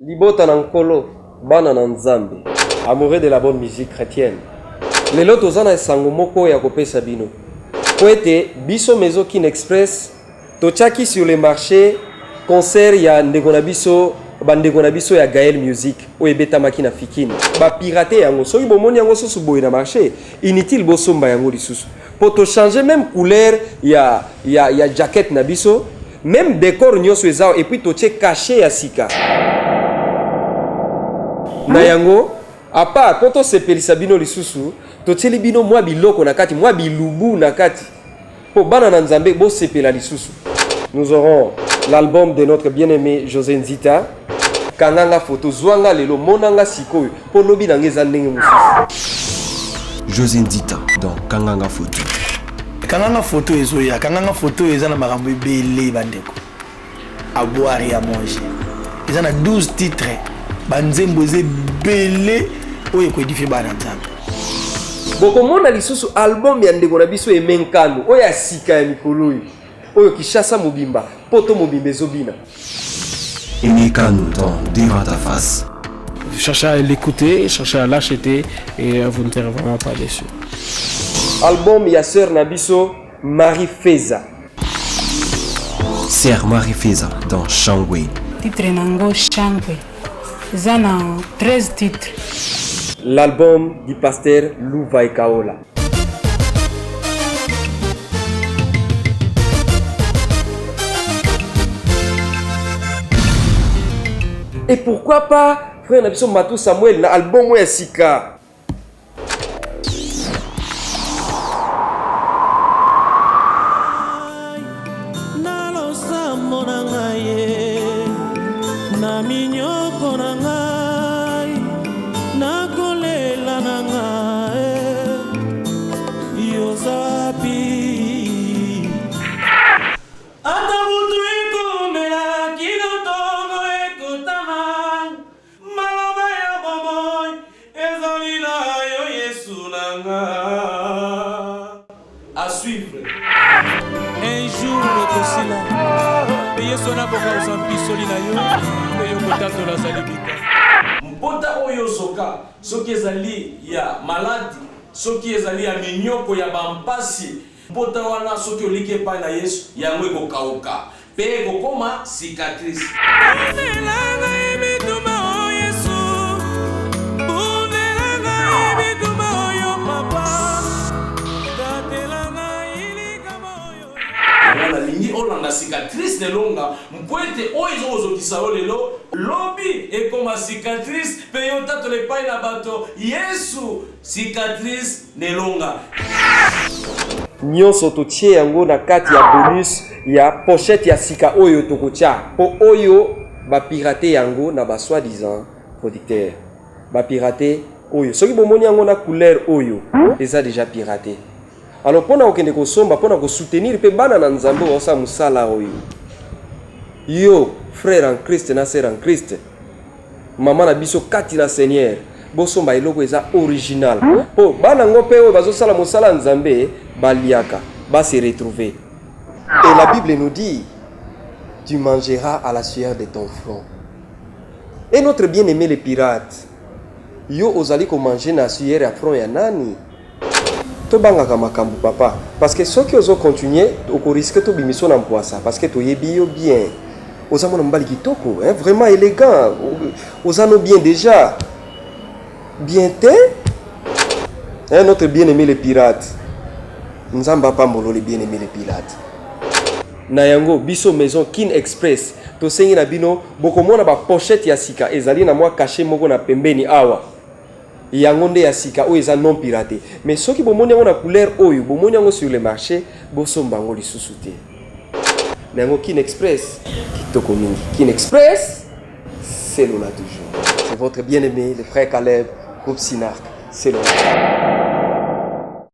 Libota nankolo, bana nanzambe. Amoureux de la bonne musique chrétienne. Les lots tozana esango moko ya kopesa bino. Poete biso mezo Kin Express tochaki sur le marché concert ya ndegonabiso bandegonabiso ya Gaël Music o ebeta makina fikini. Ba pirater yango soki bomoni yango susu boye na marché inutile bosomba yango lisusu. Pour te changer même couleur ya jacket na biso, même décor nyoso ezao et puis toche caché ya sika. Na yango apa koto sepelisa bino lisusu toche libino mwa biloko na kati mwa bilubu na kati po bana na nzambe bo sepela lisusu. Nous aurons l'album de notre bien-aimé José Nzita Kanganga photo zwanga lelo monanga sikoyo po lobi na ngeza ndenge mususu. José Nzita dans Kanganga photo. Kanganga photo ezoya Kanganga photo eza na makambo ebele bandeko à boire et à manger. Ils ont 12 titres. Banzembo ze belé oyo ko edifier bana nzambe. Boko mona lisusu album ya ndeko na biso emenkano oyo asika ya mikolo oyo kishasa mobimba poto mobimba ezobina. Emenkano dans Devant ta face. Cherchez à l'écouter, cherchez à l'acheter et vous ne serez vraiment pas déçus. Album ya sœur Nabiso Marie Feza. Sœur Marie Feza dans Shangwe. Titre nango Shangwe. Zana 13 titres. L'album du pasteur Louva Ekaola. Et pourquoi pas frère Nabiso Matou Samuel na album ya sika. À suivre. Un jour aussi là. Payez son avocat aux ampisoli na yo. Payez au contact de la salibika. Mpota oyo soka. Soki ezali ya maladi. Soki ezali ya minyoko ya bampasi. Mpota wana soki olike pa na Yesu. Yango ekokauka. Pe ekokoma cicatrice. La cicatrice de longa mpoete oizo ozokisa lelo lobi et comme cicatrice peyota to le pai na bato Yesu cicatrice de longa nyonso totie yango na kati ya bonus ya pochette ya sika oyo tokotia po oyo ba pirater yango na ba soi-disant producteur ba pirater oyo soki bomoni yango na couleur oyo eza déjà piraté. Alors pona okende ko somba pona ko soutenir pe bana na nzambe osa musala oyo. Yo frère en Christ na sœur en Christ. Maman na biso kati na Seigneur. Bo somba eloko eza original. Po bana ngope oyo bazo sala musala nzambe baliaka ba se retrouver. Et la Bible nous dit tu mangeras à la sueur de ton front. Et notre bien-aimé les pirates. Yo ozali ko manger na sueur ya front ya nani? Tobanga makambu papa parce que ceux qui osent continuer au risque to bimiso na mpoasa parce que to yebi yo bien ozamona mbali kitoko hein vraiment élégant ozano bien déjà bien te hein notre bien-aimé les pirates nzamba pambolo les bien-aimés les pirates na yango biso maison Kin Express to sengi na bino bokomona ba pochette ya sika ezali na mwa caché moko na pembeni awa yango nde ya sika oyo eza non piraté mais soki bomoni yango na couleur oyo bomoni yango sur le marché bosomba yango lisusu te na yango Kin Express kitoko mingi. Kin Express c'est l'on a toujours. C'est votre bien-aimé le frère Caleb groupe Sinark c'est l'on a.